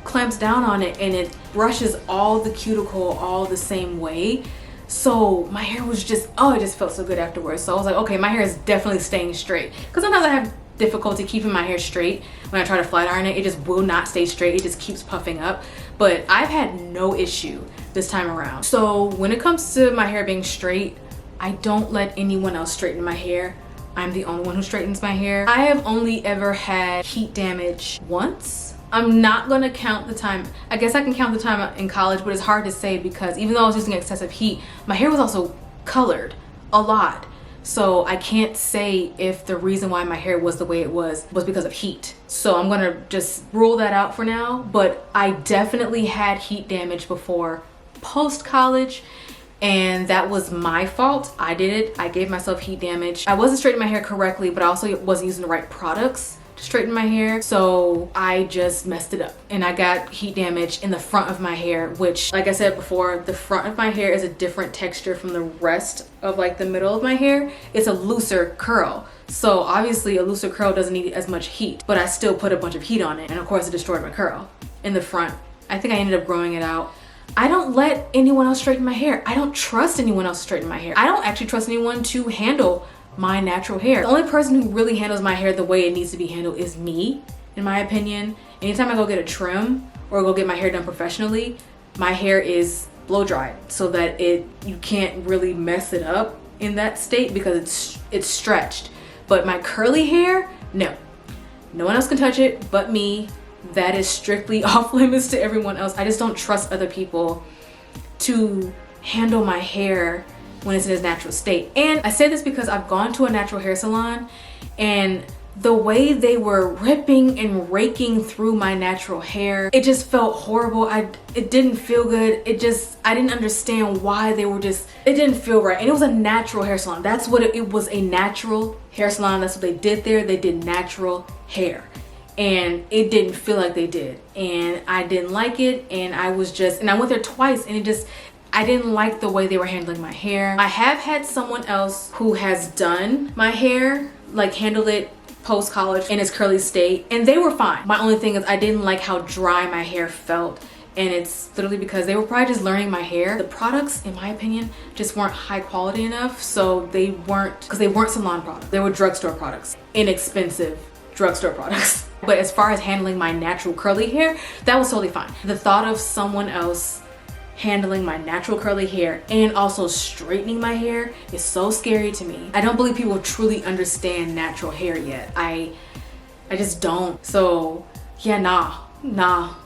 clamps down on it and it brushes all the cuticle all the same way. So my hair was just, oh, it just felt so good afterwards. So I was like, okay, my hair is definitely staying straight. Because sometimes I have difficulty keeping my hair straight. When I try to flat iron it, it just will not stay straight. It just keeps puffing up. But I've had no issue this time around. So when it comes to my hair being straight, I don't let anyone else straighten my hair. I'm the only one who straightens my hair. I have only ever had heat damage once. I'm not gonna count the time. I guess I can count the time in college, but it's hard to say because even though I was using excessive heat, my hair was also colored a lot. So I can't say if the reason why my hair was the way it was because of heat. So I'm gonna just rule that out for now. But I definitely had heat damage before post-college. And that was my fault. I did it. I gave myself heat damage. I wasn't straightening my hair correctly, but I also wasn't using the right products to straighten my hair. So I just messed it up and I got heat damage in the front of my hair, which, like I said before, the front of my hair is a different texture from the rest of like the middle of my hair. It's a looser curl. So obviously a looser curl doesn't need as much heat, but I still put a bunch of heat on it. And of course it destroyed my curl in the front. I think I ended up growing it out. I don't let anyone else straighten my hair. I don't trust anyone else to straighten my hair. I don't actually trust anyone to handle my natural hair. The only person who really handles my hair the way it needs to be handled is me, in my opinion. Anytime I go get a trim or go get my hair done professionally, my hair is blow dried so that you can't really mess it up in that state because it's stretched. But my curly hair, no. No one else can touch it but me. That is strictly off limits to everyone else. I just don't trust other people to handle my hair when it's in its natural state. And I say this because I've gone to a natural hair salon and the way they were ripping and raking through my natural hair, it just felt horrible. It didn't feel good. I didn't understand why they were it didn't feel right. And it was a natural hair salon. That's what it was, a natural hair salon. That's what they did there. They did natural hair. And it didn't feel like they did. And I didn't like it. And I went there twice, and I didn't like the way they were handling my hair. I have had someone else who has done my hair, like handled it post-college in its curly state, and they were fine. My only thing is I didn't like how dry my hair felt, and it's literally because they were probably just learning my hair. The products, in my opinion, just weren't high quality enough, so they weren't salon products. They were drugstore products, inexpensive drugstore products. But as far as handling my natural curly hair, that was totally fine. The thought of someone else handling my natural curly hair and also straightening my hair is so scary to me. I don't believe people truly understand natural hair yet. I just don't. So yeah, nah.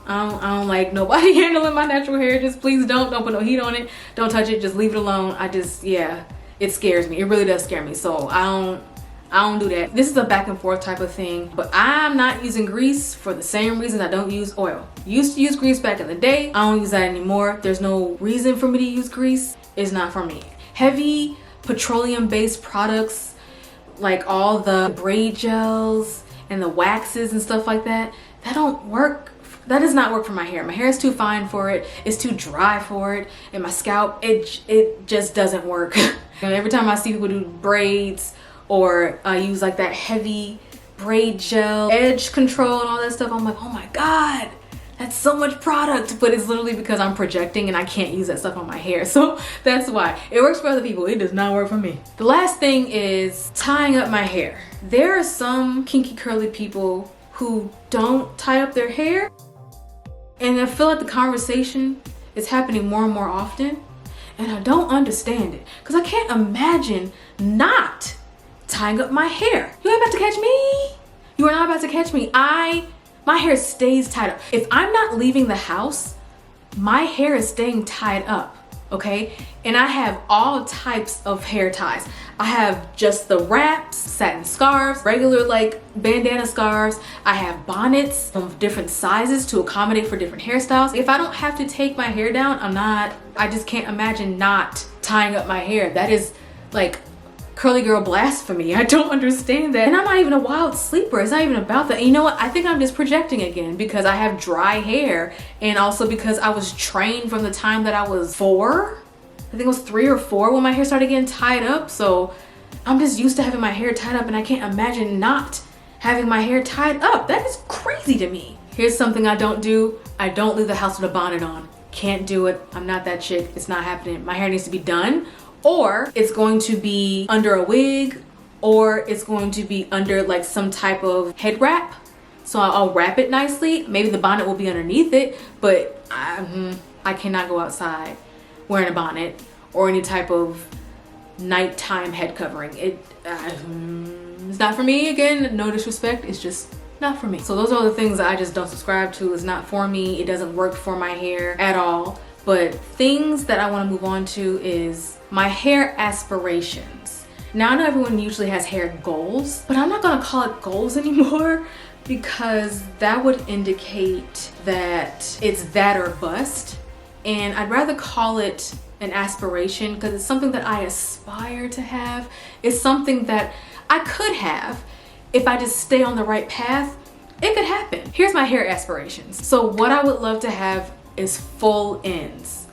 I don't like nobody handling my natural hair. Just please don't put no heat on it. Don't touch it. Just leave it alone. Yeah, it scares me. It really does scare me. So I don't do that. This is a back and forth type of thing, but I'm not using grease for the same reason I don't use oil. Used to use grease back in the day. I don't use that anymore. There's no reason for me to use grease. It's not for me. Heavy petroleum-based products, like all the braid gels and the waxes and stuff like that, that don't work. That does not work for my hair. My hair is too fine for it. It's too dry for it. And my scalp, it just doesn't work. And every time I see people do braids or use like that heavy braid gel, edge control and all that stuff, I'm like, oh my God, that's so much product. But it's literally because I'm projecting and I can't use that stuff on my hair. So that's why. It works for other people. It does not work for me. The last thing is tying up my hair. There are some kinky curly people who don't tie up their hair. And I feel like the conversation is happening more and more often. And I don't understand it. Because I can't imagine not tying up my hair. You ain't about to catch me. You are not about to catch me. My hair stays tied up. If I'm not leaving the house, my hair is staying tied up, okay? And I have all types of hair ties. I have just the wraps, satin scarves, regular like bandana scarves. I have bonnets of different sizes to accommodate for different hairstyles. If I don't have to take my hair down, I just can't imagine not tying up my hair. That is like curly girl blasphemy. I don't understand that. And I'm not even a wild sleeper. It's not even about that. And you know what? I think I'm just projecting again because I have dry hair, and also because I was trained from the time that I was 4. I think it was 3 or 4 when my hair started getting tied up. So I'm just used to having my hair tied up, and I can't imagine not having my hair tied up. That is crazy to me. Here's something I don't do. I don't leave the house with a bonnet on. Can't do it. I'm not that chick. It's not happening. My hair needs to be done, or it's going to be under a wig, or it's going to be under like some type of head wrap. So I'll wrap it nicely. Maybe the bonnet will be underneath it, but I cannot go outside wearing a bonnet or any type of nighttime head covering. It's not for me. Again, no disrespect. It's just not for me. So those are the things that I just don't subscribe to. It's not for me. It doesn't work for my hair at all. But things that I want to move on to is my hair aspirations. Now I know everyone usually has hair goals, but I'm not gonna call it goals anymore because that would indicate that it's that or bust. And I'd rather call it an aspiration because it's something that I aspire to have. It's something that I could have if I just stay on the right path. It could happen. Here's my hair aspirations. So what I would love to have is full ends.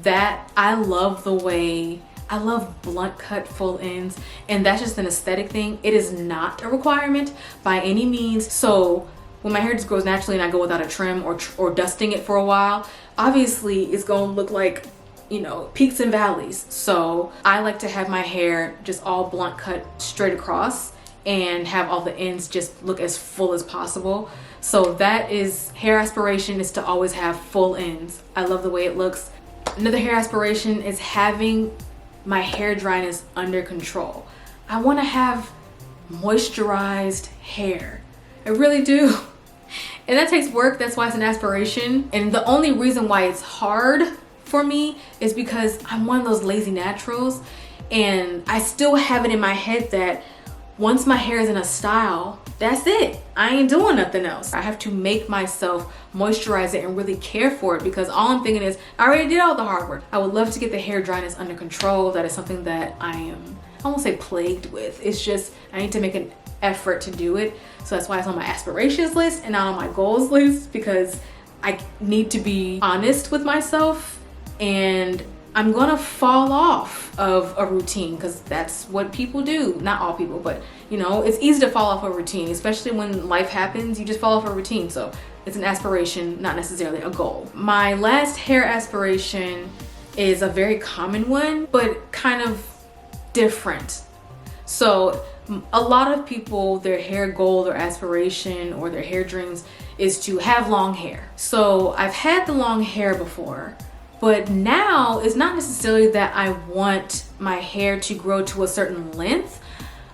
That I love the way, I love blunt cut full ends, and that's just an aesthetic thing. It is not a requirement by any means. So when my hair just grows naturally and I go without a trim or dusting it for a while, obviously it's gonna look like, you know, peaks and valleys. So I like to have my hair just all blunt cut straight across and have all the ends just look as full as possible. So that is hair aspiration, is to always have full ends. I love the way it looks. Another hair aspiration is having my hair dryness under control. I want to have moisturized hair. I really do. And that takes work. That's why it's an aspiration. And the only reason why it's hard for me is because I'm one of those lazy naturals, and I still have it in my head that once my hair is in a style, that's it. I ain't doing nothing else. I have to make myself moisturize it and really care for it, because all I'm thinking is I already did all the hard work. I would love to get the hair dryness under control. That is something that I won't say plagued with. It's just I need to make an effort to do it. So that's why it's on my aspirations list and not on my goals list, because I need to be honest with myself, and I'm gonna fall off of a routine, because that's what people do. Not all people, but you know, it's easy to fall off a routine, especially when life happens. You just fall off a routine. So it's an aspiration, not necessarily a goal. My last hair aspiration is a very common one, but kind of different. So a lot of people, their hair goal or aspiration or their hair dreams is to have long hair. So I've had the long hair before, but now it's not necessarily that I want my hair to grow to a certain length.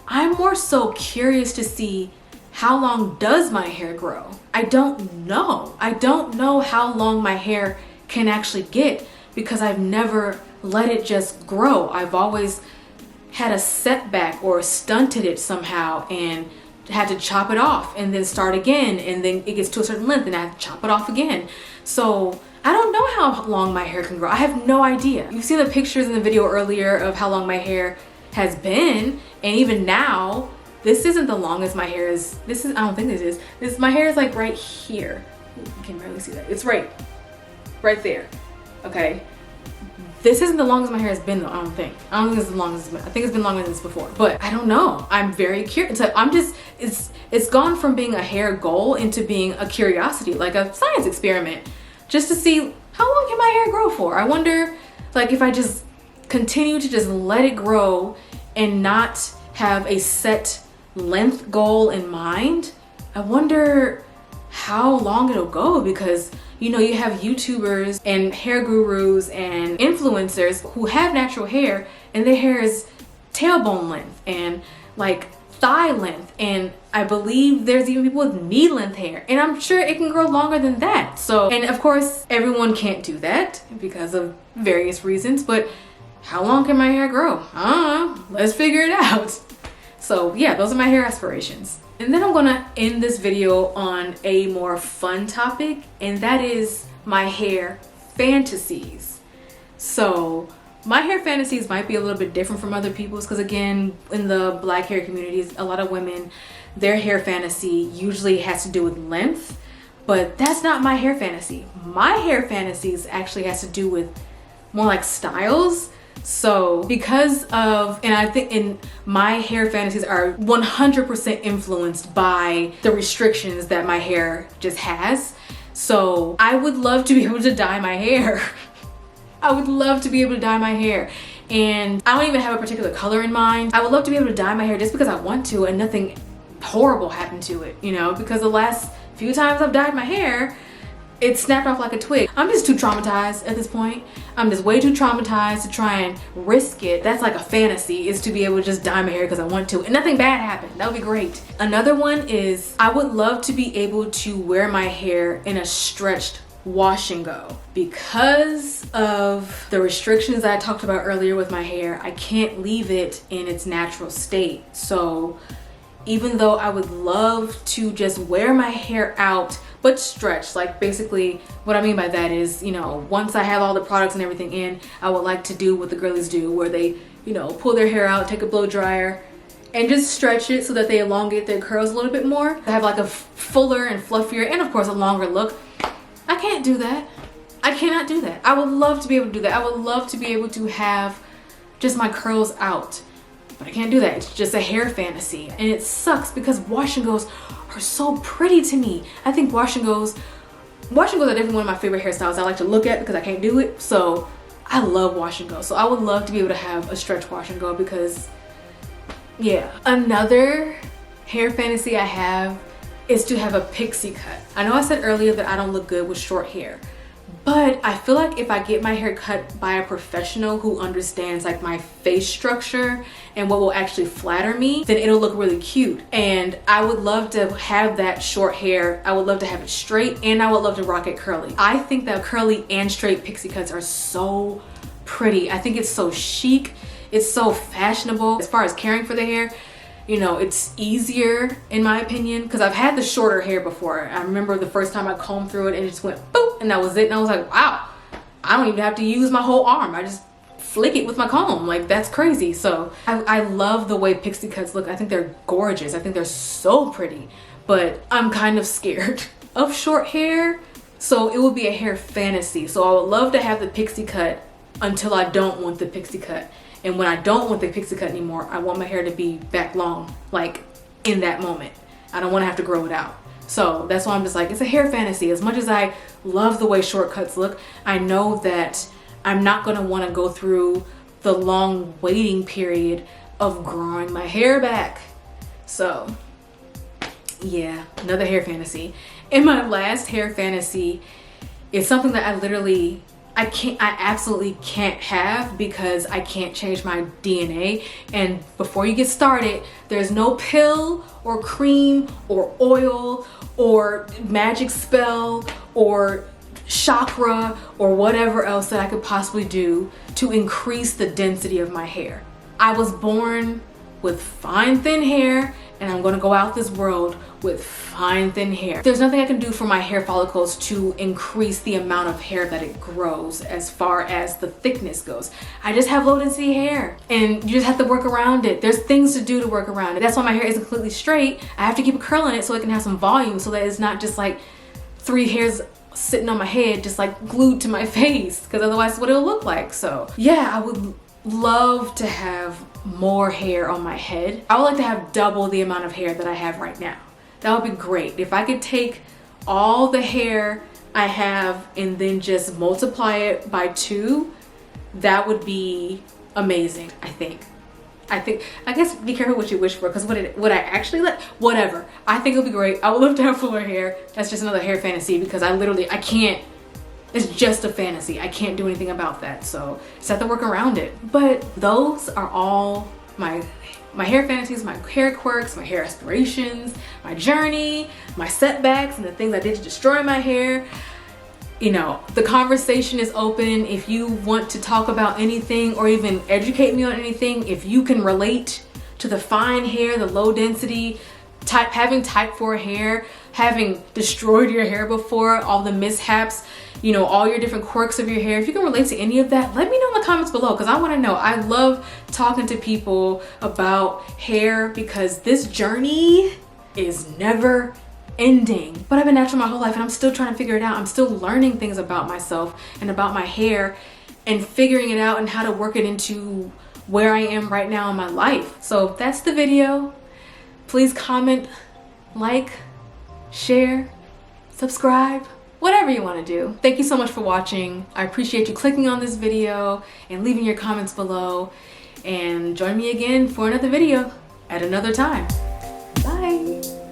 I'm more so curious to see, how long does my hair grow? I don't know. I don't know how long my hair can actually get, because I've never let it just grow. I've always had a setback or stunted it somehow and had to chop it off and then start again, and then it gets to a certain length and I have to chop it off again. So I don't know how long my hair can grow. I have no idea. You've seen the pictures in the video earlier of how long my hair has been, and even now, this isn't the longest my hair is. I don't think this is. My hair is like right here. You can barely see that. It's right there, okay? This isn't the longest my hair has been though, I don't think. I don't think it's the longest it's been. I think it's been longer than this before, but I don't know. I'm very curious. So it's gone from being a hair goal into being a curiosity, like a science experiment, just to see how long can my hair grow for. I wonder, like, if I just continue to just let it grow and not have a set length goal in mind, I wonder how long it'll go, because you know, you have YouTubers and hair gurus and influencers who have natural hair, and their hair is tailbone length and like thigh length, and I believe there's even people with knee length hair, and I'm sure it can grow longer than that. So, and of course everyone can't do that because of various reasons, but how long can my hair grow? I don't know. Let's figure it out. So yeah, those are my hair aspirations. And then I'm gonna end this video on a more fun topic, and that is my hair fantasies. So my hair fantasies might be a little bit different from other people's, because again, in the black hair communities, a lot of women, their hair fantasy usually has to do with length, but that's not my hair fantasy. My hair fantasies actually has to do with more like styles. So because of, and I think in my hair fantasies are 100% influenced by the restrictions that my hair just has. So I would love to be able to dye my hair. I would love to be able to dye my hair. And I don't even have a particular color in mind. I would love to be able to dye my hair just because I want to, and nothing horrible happened to it, you know, because the last few times I've dyed my hair, it snapped off like a twig. I'm just too traumatized at this point. I'm just way too traumatized to try and risk it. That's like a fantasy, is to be able to just dye my hair because I want to, and nothing bad happened. That would be great. Another one is I would love to be able to wear my hair in a stretched wash and go. Because of the restrictions that I talked about earlier with my hair, I can't leave it in its natural state. So even though I would love to just wear my hair out but stretch, like basically what I mean by that is, you know, once I have all the products and everything in, I would like to do what the girlies do, where they, you know, pull their hair out, take a blow dryer, and just stretch it so that they elongate their curls a little bit more. I have like a fuller and fluffier and of course a longer look. I can't do that. I cannot do that. I would love to be able to do that. I would love to be able to have just my curls out, but I can't do that. It's just a hair fantasy, and it sucks because wash and goes are so pretty to me. I think wash and goes are definitely one of my favorite hairstyles I like to look at because I can't do it. So I love wash and go. So I would love to be able to have a stretch wash and go, because yeah. Another hair fantasy I have is to have a pixie cut. I know I said earlier that I don't look good with short hair, but I feel like if I get my hair cut by a professional who understands like my face structure and what will actually flatter me, then it'll look really cute. And I would love to have that short hair. I would love to have it straight, and I would love to rock it curly. I think that curly and straight pixie cuts are so pretty. I think it's so chic. It's so fashionable. As far as caring for the hair, You know, it's easier in my opinion because I've had the shorter hair before. I remember the first time I combed through it and it just went boop and that was it. And I was like, wow, I don't even have to use my whole arm. I just flick it with my comb. Like, that's crazy. So I love the way pixie cuts look. I think they're gorgeous. I think they're so pretty, but I'm kind of scared of short hair. So it would be a hair fantasy. So I would love to have the pixie cut until I don't want the pixie cut. And when I don't want the pixie cut anymore, I want my hair to be back long, like in that moment. I don't want to have to grow it out. So that's why I'm just like, it's a hair fantasy. As much as I love the way short cuts look, I know that I'm not going to want to go through the long waiting period of growing my hair back. So yeah, another hair fantasy. And my last hair fantasy is something that I absolutely can't have because I can't change my DNA. And before you get started, there's no pill or cream or oil or magic spell or chakra or whatever else that I could possibly do to increase the density of my hair. I was born with fine thin hair and I'm going to go out this world with fine thin hair. There's nothing I can do for my hair follicles to increase the amount of hair that it grows as far as the thickness goes. I just have low density hair and you just have to work around it. There's things to do to work around it. That's why my hair isn't completely straight. I have to keep a curl in it so it can have some volume so that it's not just like 3 hairs sitting on my head just like glued to my face, because otherwise that's what it'll look like. So yeah, I would love to have more hair on my head. I would like to have double the amount of hair that I have right now. That would be great. If I could take all the hair I have and then just multiply it by 2, that would be amazing, I think. I guess be careful what you wish for, because would I actually let, whatever. I think it'll be great. I would love to have fuller hair. That's just another hair fantasy because I can't, it's just a fantasy. I can't do anything about that. So just have to work around it. But those are all my hair fantasies, my hair quirks, my hair aspirations, my journey, my setbacks, and the things I did to destroy my hair. You know, the conversation is open. If you want to talk about anything or even educate me on anything, if you can relate to the fine hair, the low density, having type 4 hair, having destroyed your hair before, all the mishaps, you know, all your different quirks of your hair, if you can relate to any of that, let me know in the comments below, because I want to know. I love talking to people about hair because this journey is never ending. But I've been natural my whole life and I'm still trying to figure it out. I'm still learning things about myself and about my hair and figuring it out and how to work it into where I am right now in my life. So that's the video. Please comment, like, share, subscribe, whatever you want to do. Thank you so much for watching. I appreciate you clicking on this video and leaving your comments below, and join me again for another video at another time. Bye.